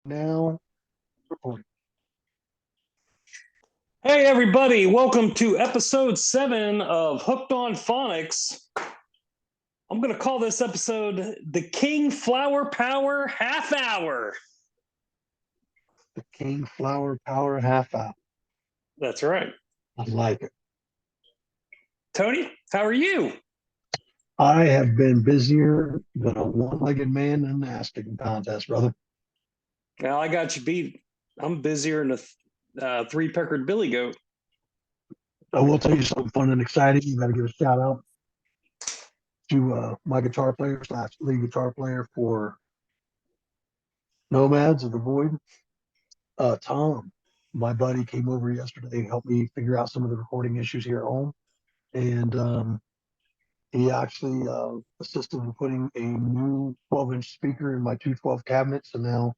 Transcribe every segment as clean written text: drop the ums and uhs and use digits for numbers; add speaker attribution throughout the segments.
Speaker 1: Now, recording.
Speaker 2: Hey, everybody, welcome to episode 7 of Hooked on Phonics. I'm going to call this episode the King Flower Power Half Hour.
Speaker 1: The King Flower Power Half Hour.
Speaker 2: That's right.
Speaker 1: I like it.
Speaker 2: Tony, how are you?
Speaker 1: I have been busier than a one-legged man in an ass kicking contest, brother.
Speaker 2: Well, I got you beat. I'm busier than a three-peckered billy goat.
Speaker 1: I will tell you something fun and exciting. You got to give a shout out to my guitar player / lead guitar player for Nomads of the Void. Tom, my buddy, came over yesterday and helped me figure out some of the recording issues here at home. And he actually assisted in putting a new 12-inch speaker in my 212 cabinet. So now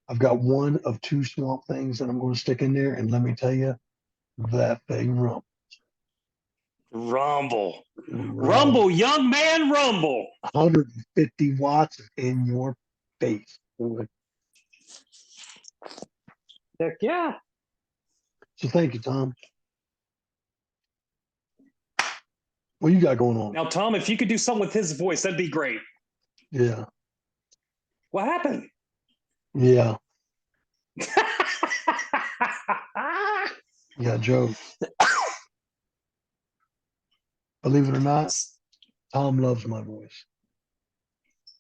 Speaker 1: I've got one of two Swamp Things that I'm going to stick in there. And let me tell you, that thing rumbles.
Speaker 2: Rumble. Rumble, young man, rumble.
Speaker 1: 150 watts in your face.
Speaker 2: Heck yeah.
Speaker 1: So thank you, Tom. What you got going on?
Speaker 2: Now, Tom, if you could do something with his voice, that'd be great.
Speaker 1: Yeah.
Speaker 2: What happened?
Speaker 1: Yeah. Yeah, Joe. Believe it or not, Tom loves my voice.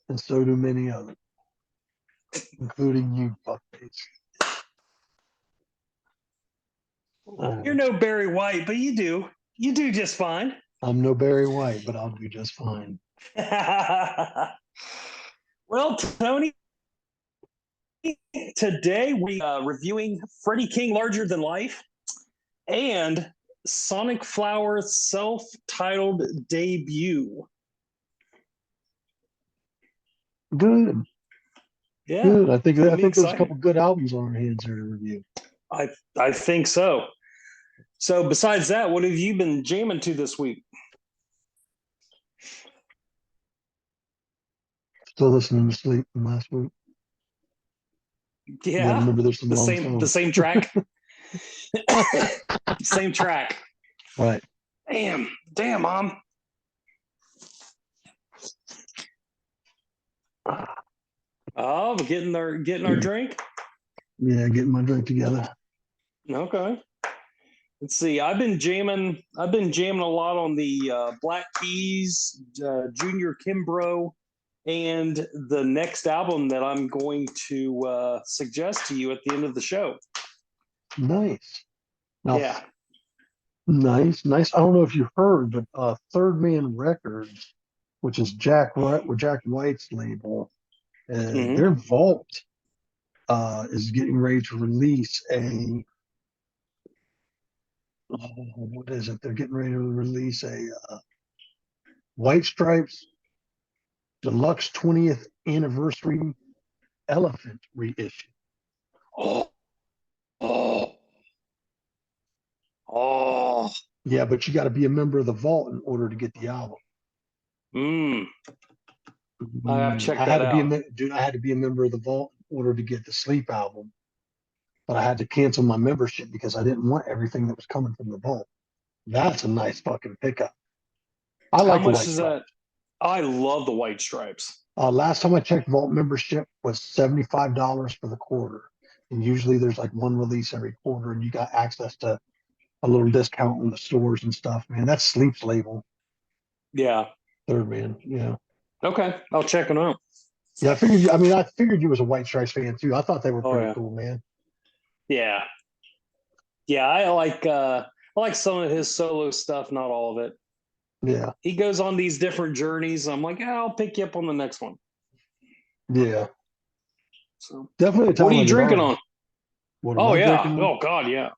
Speaker 1: And so do many others, including you, fuckface.
Speaker 2: You're no Barry White, but you do. You do just fine.
Speaker 1: I'm no Barry White, but I'll do just fine.
Speaker 2: Well, Tony, today we are reviewing Freddie King Larger Than Life and Sonic Flower's self-titled debut.
Speaker 1: Good.
Speaker 2: Yeah.
Speaker 1: Good. I think there's
Speaker 2: excited.
Speaker 1: a couple good albums on our hands here to review.
Speaker 2: I think so. So besides that, what have you been jamming to this week?
Speaker 1: Still listening to Sleep from last week.
Speaker 2: Yeah.
Speaker 1: Remember there's some long
Speaker 2: the
Speaker 1: songs.
Speaker 2: same track. Same track.
Speaker 1: Right.
Speaker 2: Damn, Mom. Oh, we're getting our drink.
Speaker 1: Yeah, getting my drink together.
Speaker 2: Okay. Let's see. I've been jamming a lot on the Black Keys, Junior Kimbrough, and the next album that I'm going to suggest to you at the end of the show.
Speaker 1: Nice. Now,
Speaker 2: yeah.
Speaker 1: Nice. I don't know if you heard, but Third Man Records, which is Jack White's label, their Vault is getting ready to release what is it? They're getting ready to release a White Stripes Deluxe 20th Anniversary Elephant reissue.
Speaker 2: Oh.
Speaker 1: Yeah, but you got to be a member of the Vault in order to get the album.
Speaker 2: I have to check that out.
Speaker 1: I had to be a member of the Vault in order to get the Sleep album, but I had to cancel my membership because I didn't want everything that was coming from the Vault. That's a nice fucking pickup. I like
Speaker 2: How much is that? I love the White Stripes.
Speaker 1: Last time I checked, Vault membership was $75 for the quarter, and usually there's like one release every quarter, and you got access to a little discount on the stores and stuff. Man, that's Sleep's label.
Speaker 2: Yeah.
Speaker 1: Third Man. Yeah.
Speaker 2: Okay, I'll check them out.
Speaker 1: Yeah, I figured you was a White Stripes fan too. I thought they were pretty cool, man.
Speaker 2: Yeah. Yeah, I like some of his solo stuff, not all of it.
Speaker 1: Yeah.
Speaker 2: He goes on these different journeys. I'm like, I'll pick you up on the next one.
Speaker 1: Yeah.
Speaker 2: So
Speaker 1: definitely.
Speaker 2: What are you drinking on?
Speaker 1: What am I drinking on?
Speaker 2: Oh God, yeah.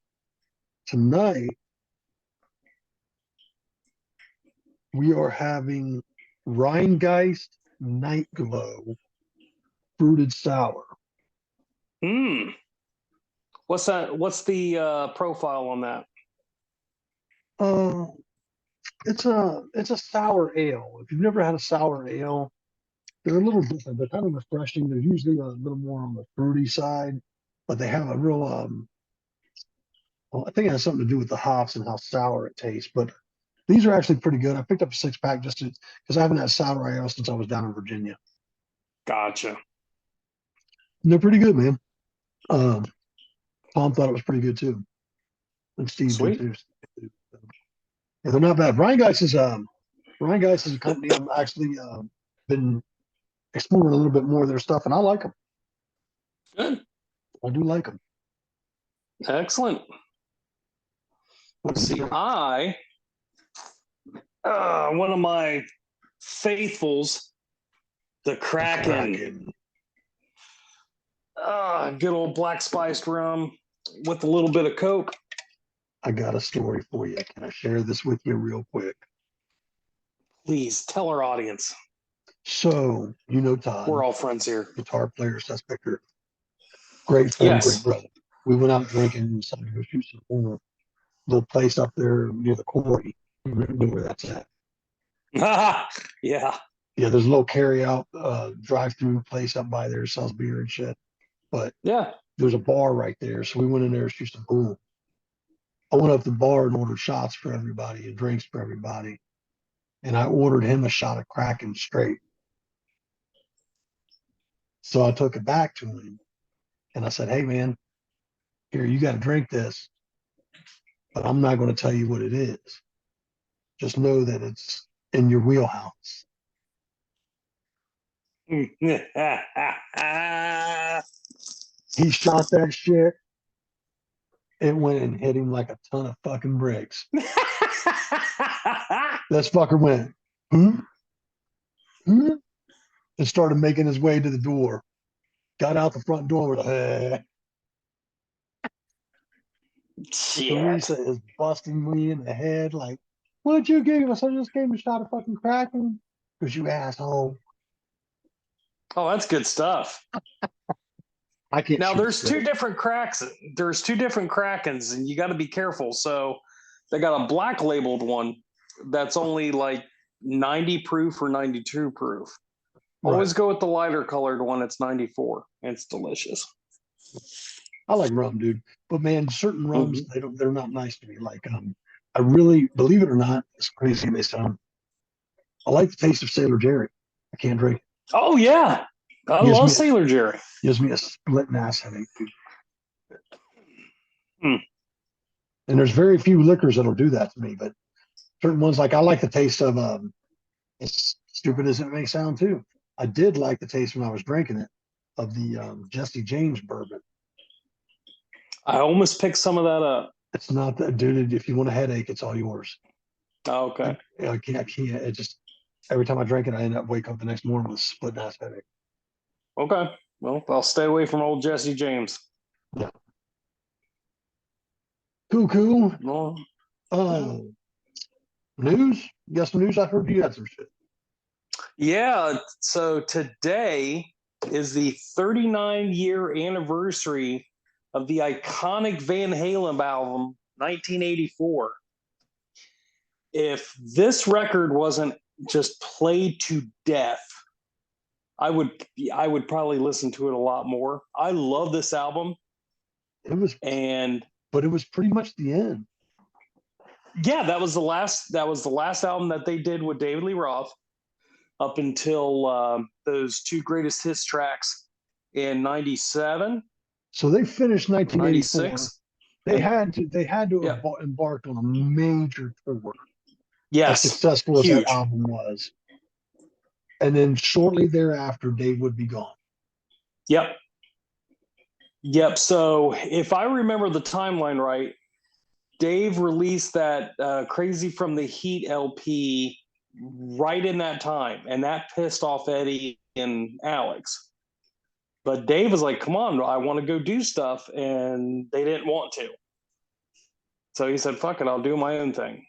Speaker 1: Tonight we are having Rheingeist Night Glow Fruited Sour.
Speaker 2: What's that? What's the profile on that?
Speaker 1: It's a sour ale. If you've never had a sour ale, they're a little different. They're kind of refreshing. They're usually a little more on the fruity side, but they have a real well, I think it has something to do with the hops and how sour it tastes. But these are actually pretty good. I picked up a 6 pack just because I haven't had sour ale since I was down in Virginia.
Speaker 2: Gotcha.
Speaker 1: And they're pretty good, man. Um, Tom thought it was pretty good too, and Steve did
Speaker 2: Sweet.
Speaker 1: too. Yeah, they're not bad. Ryan Geist is a company I'm actually been exploring a little bit more of their stuff, and I like them.
Speaker 2: Good.
Speaker 1: I do like them.
Speaker 2: Excellent. See, one of my faithfuls, the Kraken. Good old black spiced rum with a little bit of Coke.
Speaker 1: I got a story for you. Can I share this with you real quick?
Speaker 2: Please tell our audience.
Speaker 1: So, you know Todd.
Speaker 2: We're all friends here.
Speaker 1: Guitar player, suspector. Great friend,
Speaker 2: Yes.
Speaker 1: great brother. We went out drinking and decided to go shoot some pool. Little place up there near the quarry. You know where that's at.
Speaker 2: Yeah.
Speaker 1: Yeah, there's a little carry out drive-through place up by there, sells beer and shit. But
Speaker 2: yeah,
Speaker 1: there's a bar right there. So we went in there to shoot some pool. I went up to the bar and ordered shots for everybody and drinks for everybody. And I ordered him a shot of Kraken straight. So I took it back to him and I said, hey, man, here, you got to drink this, but I'm not going to tell you what it is. Just know that it's in your wheelhouse. He shot that shit. It went and hit him like a ton of fucking bricks. This fucker went, and started making his way to the door. Got out the front door with Teresa is busting me in the head like, what'd you give us? I just gave him a shot of fucking Kraken. Because you asshole.
Speaker 2: Oh, that's good stuff.
Speaker 1: I can't.
Speaker 2: Now there's two different cracks. There's two different Krakens, and you got to be careful. So they got a black labeled one that's only like 90 proof or 92 proof. Always go with the lighter colored one. It's 94. It's delicious.
Speaker 1: I like rum, dude. But man, certain rums, they're not nice to me. Like, I really, believe it or not, it's crazy they sound. I like the taste of Sailor Jerry. I can't drink.
Speaker 2: Oh yeah. I love Sailor Jerry.
Speaker 1: Gives me a splitting ass headache, dude. And there's very few liquors that'll do that to me, but certain ones, like I like the taste of as stupid as it may sound too. I did like the taste when I was drinking it of the Jesse James bourbon.
Speaker 2: I almost picked some of that up.
Speaker 1: It's not that, dude. If you want a headache, it's all yours.
Speaker 2: Oh, okay.
Speaker 1: I can't. It just every time I drink it, I end up wake up the next morning with a split ass headache.
Speaker 2: Okay. Well, I'll stay away from old Jesse James.
Speaker 1: Yeah. Cool.
Speaker 2: Well,
Speaker 1: news? You got some news? I heard you had some shit.
Speaker 2: Yeah. So today is the 39-year anniversary of the iconic Van Halen album, 1984. If this record wasn't just played to death, I would probably listen to it a lot more. I love this album.
Speaker 1: But it was pretty much the end.
Speaker 2: Yeah, that was the last album that they did with David Lee Roth up until those two greatest hits tracks in 97.
Speaker 1: So they finished 1984.
Speaker 2: 96.
Speaker 1: They had to embark on a major tour.
Speaker 2: Yes.
Speaker 1: As successful as that album was. And then shortly thereafter, Dave would be gone.
Speaker 2: Yep. So if I remember the timeline right, Dave released that Crazy from the Heat LP right in that time. And that pissed off Eddie and Alex. But Dave was like, come on, I want to go do stuff. And they didn't want to. So he said, fuck it, I'll do my own thing.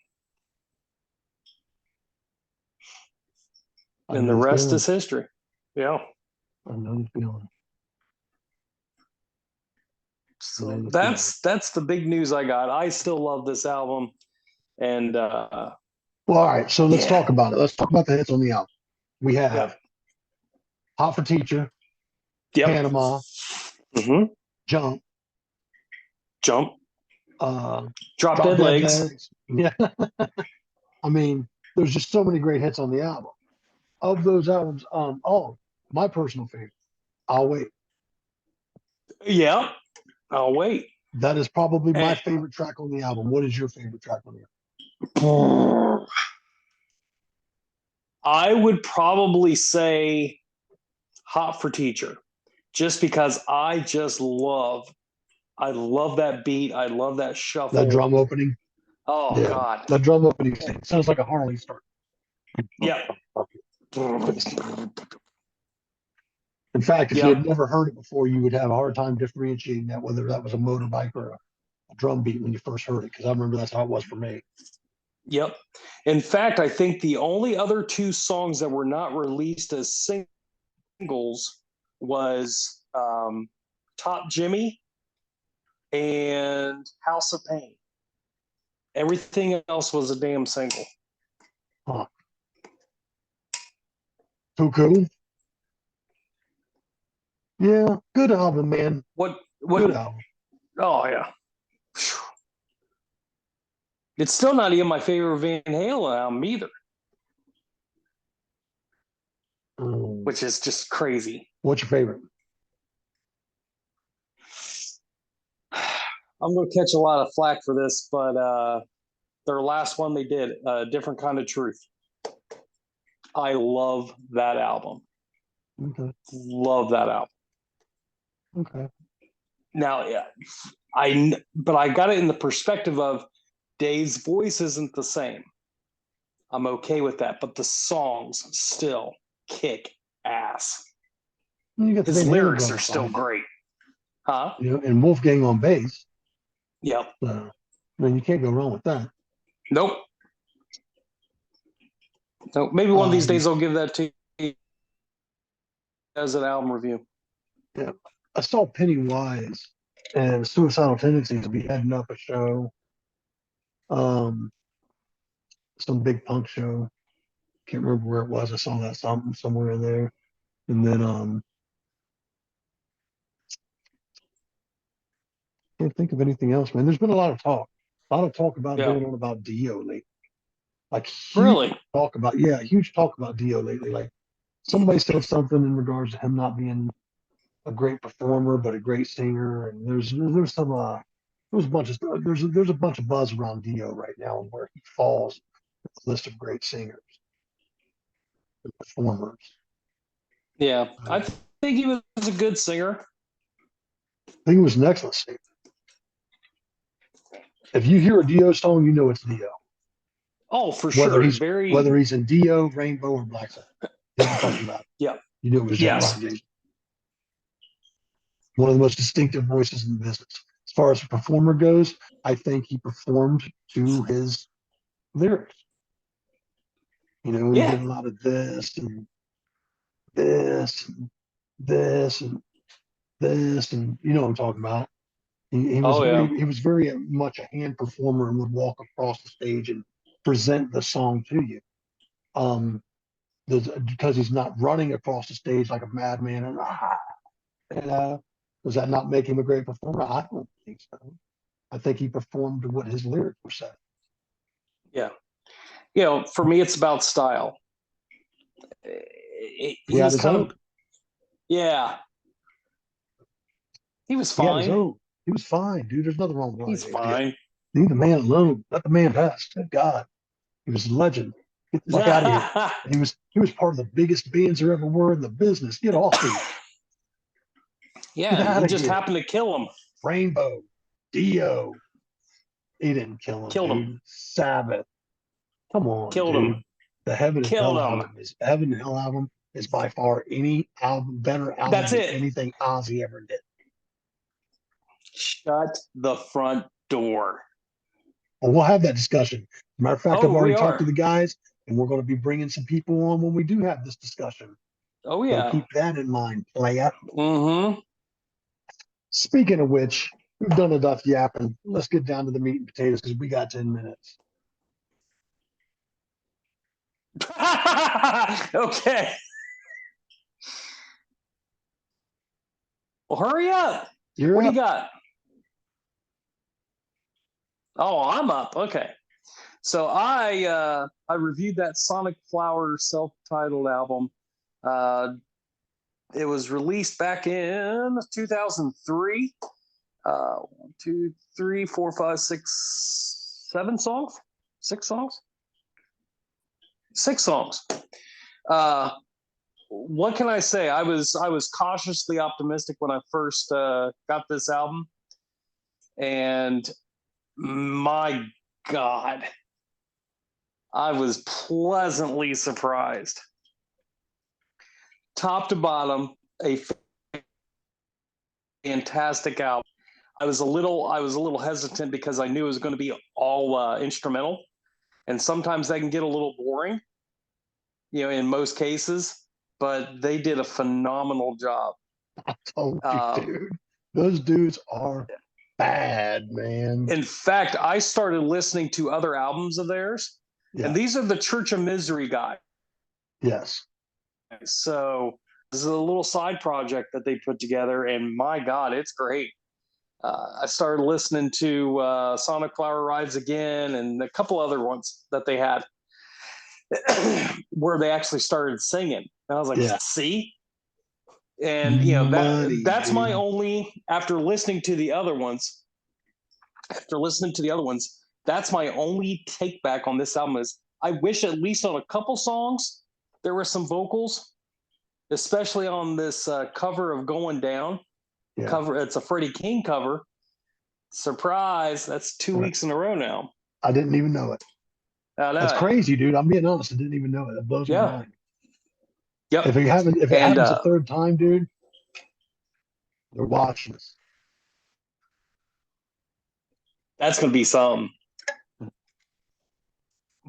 Speaker 2: And the rest is history. Yeah.
Speaker 1: I know the feeling.
Speaker 2: So that's the big news I got. I still love this album. And
Speaker 1: well, all right, so let's talk about it. Let's talk about the hits on the album. We have Hot for Teacher,
Speaker 2: Yep.
Speaker 1: Panama,
Speaker 2: Mm-hmm.
Speaker 1: Jump,
Speaker 2: Jump.
Speaker 1: uh,
Speaker 2: Drop
Speaker 1: Drop
Speaker 2: Dead
Speaker 1: Dead
Speaker 2: Legs.
Speaker 1: Legs. Yeah. I mean, there's just so many great hits on the album. Of those albums, my personal favorite, I'll Wait.
Speaker 2: Yeah. I'll wait.
Speaker 1: That is probably my
Speaker 2: And
Speaker 1: favorite track on the album. What is your favorite track on the
Speaker 2: I would probably say Hot for Teacher, just because I love that beat. I love that
Speaker 1: That
Speaker 2: shuffle.
Speaker 1: drum opening?
Speaker 2: Oh
Speaker 1: Yeah.
Speaker 2: God.
Speaker 1: That drum opening sounds like a Harley start.
Speaker 2: Yeah.
Speaker 1: In fact, if you
Speaker 2: Yep.
Speaker 1: had never heard it before, you would have a hard time differentiating that, whether that was a motorbike or a drum beat when you first heard it, because I remember that's how it was for me.
Speaker 2: Yep. In fact, I think the only other two songs that were not released as singles was Top Jimmy and House of Pain. Everything else was a damn single.
Speaker 1: Huh. Too cool. Yeah, good album, man.
Speaker 2: What
Speaker 1: Good album.
Speaker 2: oh yeah. It's still not even my favorite Van Halen album either, which is just crazy.
Speaker 1: What's your favorite?
Speaker 2: I'm going to catch a lot of flack for this, but their last one they did, Different Kind of Truth. I love that album.
Speaker 1: Okay.
Speaker 2: Love that album.
Speaker 1: Okay.
Speaker 2: Now, yeah, but I got it in the perspective of Dave's voice isn't the same. I'm okay with that, but the songs still kick ass.
Speaker 1: You got the
Speaker 2: His
Speaker 1: Van Halen
Speaker 2: lyrics are
Speaker 1: brothers
Speaker 2: still
Speaker 1: behind you.
Speaker 2: great. Huh?
Speaker 1: You know, and Wolfgang on bass.
Speaker 2: Yep.
Speaker 1: So, I mean, you can't go wrong with that.
Speaker 2: Nope. So maybe one of these days I'll give that to you as an album review.
Speaker 1: Yeah. I saw Pennywise and Suicidal Tendencies be heading up a show, um, some big punk show. Can't remember where it was. I saw that somewhere in there. And then can't think of anything else, man. There's been a lot of talk about
Speaker 2: Yeah.
Speaker 1: going on about Dio lately. Like
Speaker 2: Really?
Speaker 1: huge talk about Dio lately. Like somebody said something in regards to him not being a great performer, but a great singer. And there's some there's a bunch of there's a bunch of buzz around Dio right now and where he falls in the list of great singers and performers.
Speaker 2: Yeah. I
Speaker 1: I
Speaker 2: think he was a good singer.
Speaker 1: think it was an excellent singer. If you hear a Dio song, you know it's Dio.
Speaker 2: Oh, for
Speaker 1: Whether
Speaker 2: sure.
Speaker 1: he's
Speaker 2: Very.
Speaker 1: whether he's in Dio, Rainbow, or Black Sabbath. You know what I'm talking about.
Speaker 2: Yeah.
Speaker 1: You knew it was
Speaker 2: Yes.
Speaker 1: Ron James. One of the most distinctive voices in the business. As far as a performer goes, I think he performed to his lyrics. You know, he did
Speaker 2: Yeah.
Speaker 1: a lot of this and this and this and this, and you know what I'm talking about.
Speaker 2: Oh, yeah.
Speaker 1: He was very much a hand performer and would walk across the stage and present the song to you. Because he's not running across the stage like a madman and does that not make him a great performer? I don't think so. I think he performed to what his lyrics were saying.
Speaker 2: Yeah. You know, for me, it's about style.
Speaker 1: He had
Speaker 2: He's
Speaker 1: his
Speaker 2: kind
Speaker 1: own.
Speaker 2: of, yeah. He was
Speaker 1: He had his
Speaker 2: fine.
Speaker 1: own. He was fine, dude. There's nothing wrong with
Speaker 2: He's
Speaker 1: Ronnie James. Yeah.
Speaker 2: fine.
Speaker 1: Leave the man alone. Let the man pass. Good God. He was a legend. Get the fuck out of here. He was part of the biggest bands there ever were in the business. Get off me. Get
Speaker 2: Yeah,
Speaker 1: out
Speaker 2: he
Speaker 1: of
Speaker 2: just
Speaker 1: here.
Speaker 2: happened to kill him.
Speaker 1: Rainbow, Dio. He didn't kill him,
Speaker 2: Killed
Speaker 1: dude.
Speaker 2: him.
Speaker 1: Sabbath. Come on,
Speaker 2: Killed
Speaker 1: dude.
Speaker 2: him.
Speaker 1: The
Speaker 2: Killed him.
Speaker 1: Heaven and Hell album is by far any better album
Speaker 2: That's
Speaker 1: than
Speaker 2: it.
Speaker 1: anything Ozzy ever did.
Speaker 2: Shut the front door.
Speaker 1: Well, we'll have that discussion. Matter of fact, I've already
Speaker 2: We
Speaker 1: talked to
Speaker 2: are.
Speaker 1: the guys, and we're going to be bringing some people on when we do have this discussion.
Speaker 2: Oh,
Speaker 1: So
Speaker 2: yeah.
Speaker 1: keep that in mind, playa.
Speaker 2: Mm-hmm.
Speaker 1: Speaking of which, we've done enough yapping. Let's get down to the meat and potatoes because we got 10 minutes.
Speaker 2: Okay. Well, hurry up.
Speaker 1: You're
Speaker 2: What do you
Speaker 1: up.
Speaker 2: got? Oh, I'm up. Okay. So I reviewed that Sonic Flower self-titled album. Uh, it was released back in 2003. 1, 2, 3, 4, 5, 6, 7 songs, 6 songs, 6 songs. Uh, what can I say? I was cautiously optimistic when I first got this album, and my God, I was pleasantly surprised. Top to bottom, a fantastic album. I was a little hesitant because I knew it was going to be all instrumental, and sometimes that can get a little boring, in most cases. But they did a phenomenal job.
Speaker 1: I told you,
Speaker 2: Um,
Speaker 1: dude. Those dudes are bad, man.
Speaker 2: in fact, I started listening to other albums of theirs, and
Speaker 1: Yeah.
Speaker 2: these are the Church of Misery guys.
Speaker 1: Yes.
Speaker 2: So this is a little side project that they put together, and my God, it's great. I started listening to Sonic Flower Rides Again and a couple other ones that they had where they actually started singing. And I was like,
Speaker 1: Yeah.
Speaker 2: see? And
Speaker 1: Money,
Speaker 2: that's my
Speaker 1: dude.
Speaker 2: only after listening to the other ones, that's my only take back on this album is I wish at least on a couple songs there were some vocals, especially on this cover of Going Down.
Speaker 1: Yeah.
Speaker 2: Cover It's a Freddie King cover. Surprise, that's two
Speaker 1: Uh,
Speaker 2: weeks in a row now.
Speaker 1: I didn't even know it.
Speaker 2: I
Speaker 1: That's
Speaker 2: know.
Speaker 1: crazy, dude. I'm being honest. I didn't even know it. It blows my
Speaker 2: Yeah.
Speaker 1: mind.
Speaker 2: Yep.
Speaker 1: If it
Speaker 2: And
Speaker 1: happens a third time, dude, they're watching us.
Speaker 2: that's going to be some.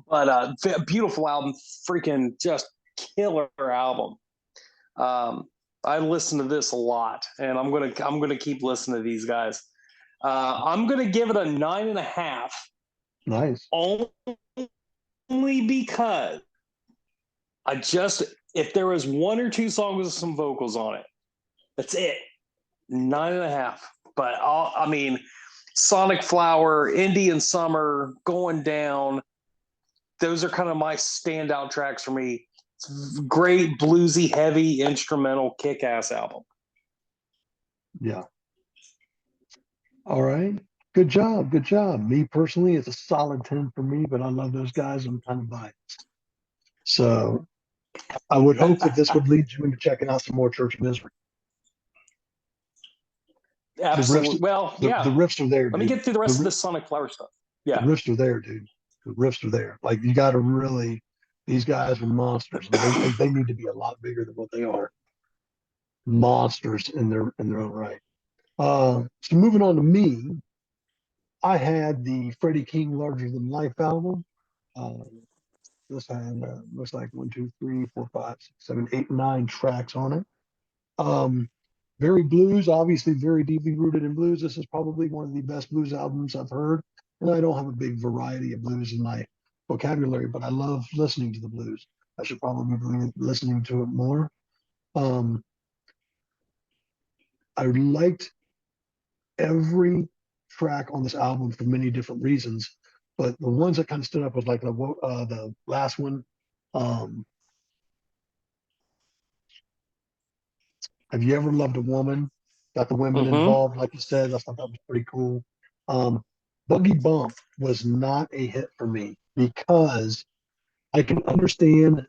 Speaker 2: But beautiful album, freaking just killer album. Um, I listen to this a lot, and I'm gonna keep listening to these guys. I'm gonna give it a 9.5,
Speaker 1: Nice.
Speaker 2: only because if there was one or two songs with some vocals on it, that's it. 9.5. But I mean, Sonic Flower, Indian Summer, Going Down. Those are kind of my standout tracks for me. It's great bluesy, heavy, instrumental, kick-ass album.
Speaker 1: Yeah. All right. Good job. Good job. Me personally, it's a solid 10 for me, but I love those guys. I'm kind of biased. So I would hope that this would lead you into checking out some more Church of Misery. The riffs,
Speaker 2: Absolutely. Well,
Speaker 1: the
Speaker 2: yeah.
Speaker 1: riffs are there,
Speaker 2: Let me
Speaker 1: dude.
Speaker 2: get through the rest of this Sonic Flower stuff.
Speaker 1: The
Speaker 2: Yeah,
Speaker 1: riffs are there, dude. The riffs are there. Like you got to really, these guys are monsters, and they need to be a lot bigger than what they are. Monsters in their own right. So moving on to me, I had the Freddie King Larger Than Life album. Uh, this had looks like 1, 2, 3, 4, 5, 6, 7, 8, 9 tracks on it. Very blues, obviously very deeply rooted in blues. This is probably one of the best blues albums I've heard. And I don't have a big variety of blues in my vocabulary, but I love listening to the blues. I should probably be listening to it more. Um, I liked every track on this album for many different reasons, but the ones that kind of stood up was like the last one. Um, Have you ever loved a woman? Got the women
Speaker 2: mm-hmm.
Speaker 1: involved, like you said. I thought that was pretty cool. Um, Buggy Bump was not a hit for me because I can understand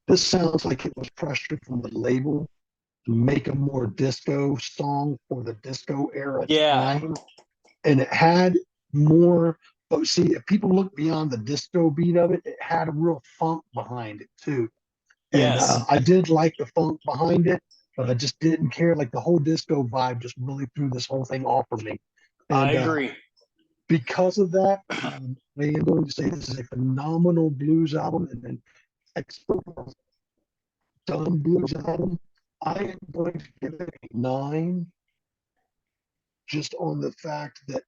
Speaker 1: this sounds like it was pressure from the label to make a more disco song for the disco era
Speaker 2: Yeah.
Speaker 1: time. And it had more, but see, if people look beyond the disco beat of it, it had a real funk behind it too. And
Speaker 2: Yes,
Speaker 1: I did like the funk behind it, but I just didn't care. Like the whole disco vibe just really threw this whole thing off for me.
Speaker 2: I
Speaker 1: And
Speaker 2: agree.
Speaker 1: because of that, I am going to say this is a phenomenal blues album and an expert done blues album. I am going to give it a 9 just on the fact that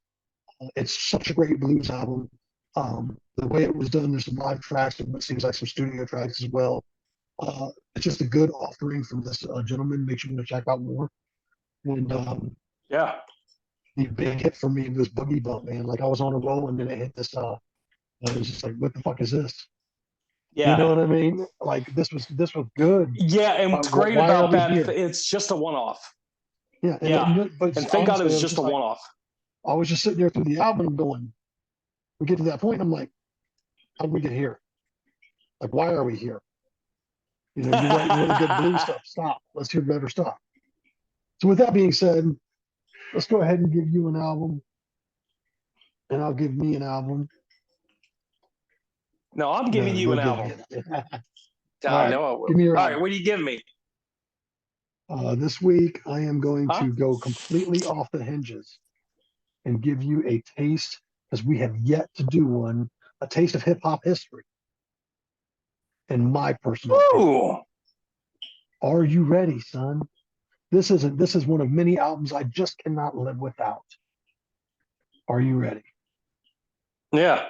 Speaker 1: it's such a great blues album. The way it was done, there's some live tracks, and it seems like some studio tracks as well. It's just a good offering from this gentleman. Makes you want to check out more. And
Speaker 2: Yeah.
Speaker 1: the big hit for me was Boogie Bump, man. Like I was on a roll and then it hit this. I was just like, what the fuck is this? You
Speaker 2: Yeah.
Speaker 1: know what I mean? Like this was good.
Speaker 2: Yeah. And what's great
Speaker 1: Why are
Speaker 2: about
Speaker 1: we
Speaker 2: that,
Speaker 1: here?
Speaker 2: it's just a one off.
Speaker 1: Yeah,
Speaker 2: Yeah.
Speaker 1: but
Speaker 2: And thank God it
Speaker 1: honestly,
Speaker 2: was
Speaker 1: I was
Speaker 2: just
Speaker 1: just
Speaker 2: a
Speaker 1: like,
Speaker 2: one off.
Speaker 1: I was just sitting there through the album going, we get to that point, I'm like, how did we get here? Like, why are we here? You know, you're writing really good blues stuff. Stop. Let's hear better stuff. So with that being said, let's go ahead and give you an album, and I'll give me an album.
Speaker 2: No, I'm giving
Speaker 1: No,
Speaker 2: you
Speaker 1: go
Speaker 2: an
Speaker 1: get
Speaker 2: album.
Speaker 1: it. All
Speaker 2: I
Speaker 1: right,
Speaker 2: know I will.
Speaker 1: give me your
Speaker 2: All right.
Speaker 1: album.
Speaker 2: What are you giving me?
Speaker 1: This week, I am going
Speaker 2: Huh?
Speaker 1: to go completely off the hinges and give you a taste, because we have yet to do one, a taste of hip hop history, in my personal opinion.
Speaker 2: Ooh.
Speaker 1: Are you ready, son? This is one of many albums I just cannot live without. Are you ready?
Speaker 2: Yeah.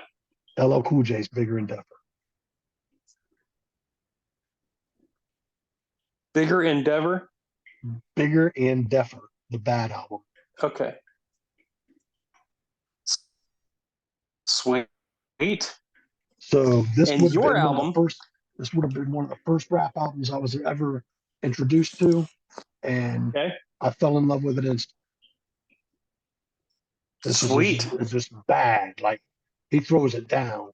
Speaker 1: LL Cool J's Bigger and Deffer.
Speaker 2: Bigger Endeavor.
Speaker 1: Bigger and Deffer, the bad album.
Speaker 2: Okay. Sweet.
Speaker 1: So this
Speaker 2: And
Speaker 1: would have
Speaker 2: your
Speaker 1: been one of the
Speaker 2: album.
Speaker 1: first. This would have been one of the first rap albums I was ever introduced to, and
Speaker 2: Okay.
Speaker 1: I fell in love with it. And this is
Speaker 2: Sweet.
Speaker 1: just bad. Like he throws it down,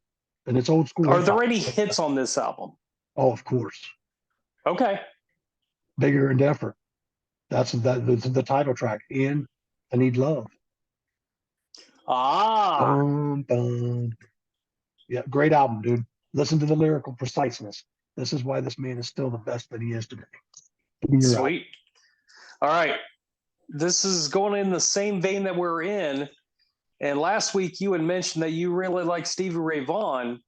Speaker 1: and it's old school
Speaker 2: Are
Speaker 1: hip
Speaker 2: there
Speaker 1: hop.
Speaker 2: any hits on this album?
Speaker 1: Oh, of course,
Speaker 2: Okay.
Speaker 1: Bigger and Deffer. That's the title track. And I Need Love.
Speaker 2: Ah.
Speaker 1: Bum. Yeah, great album, dude. Listen to the lyrical preciseness. This is why this man is still the best that he is today. Give me your album.
Speaker 2: Sweet. All right. This is going in the same vein that we're in. And last week you had mentioned that you really like Stevie Ray Vaughan.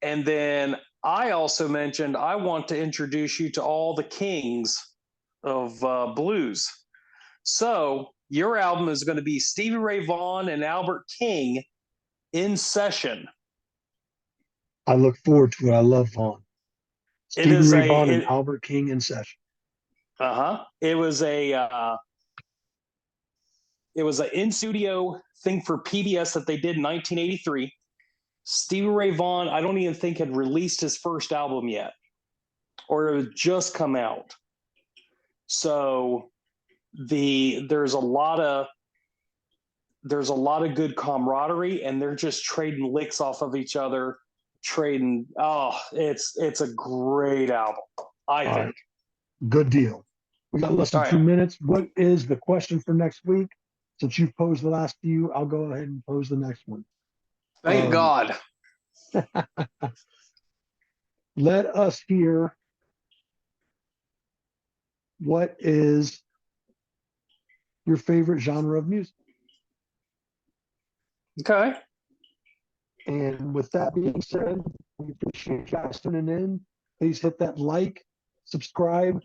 Speaker 2: And then I also mentioned I want to introduce you to all the kings of blues. So your album is going to be Stevie Ray Vaughan and Albert King in session.
Speaker 1: I look forward to it. I love Vaughn.
Speaker 2: It
Speaker 1: Stevie
Speaker 2: is
Speaker 1: Ray
Speaker 2: a
Speaker 1: Vaughan and Albert King in session.
Speaker 2: it was a it was an in studio thing for PBS that they did in 1983. Stevie Ray Vaughan, I don't even think had released his first album yet, or it had just come out. So there's a lot of good camaraderie, and they're just trading licks off of each other, trading. Oh, it's a great album, I
Speaker 1: All
Speaker 2: think.
Speaker 1: right. Good deal. We got less than
Speaker 2: All
Speaker 1: 2 minutes. What is the question for next week? Since you've posed the last few, I'll go ahead and pose the next one.
Speaker 2: Thank God.
Speaker 1: Let us hear what is your favorite genre of music.
Speaker 2: Okay.
Speaker 1: And with that being said, we appreciate you guys tuning in. Please hit that like, subscribe,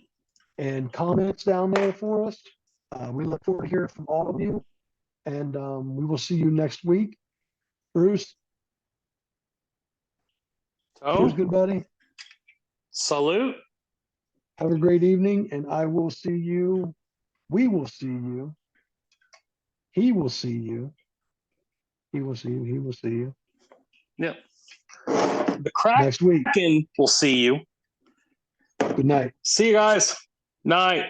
Speaker 1: and comments down there for us. We look forward to hearing from all of you. And we will see you next week. Bruce, cheers, good buddy.
Speaker 2: Salute.
Speaker 1: Have a great evening, and I will see you. We will see you. He will see you. He will see you. He will see you.
Speaker 2: Yep. The Kraken
Speaker 1: Next week.
Speaker 2: will see you.
Speaker 1: Good night.
Speaker 2: See you guys. Night.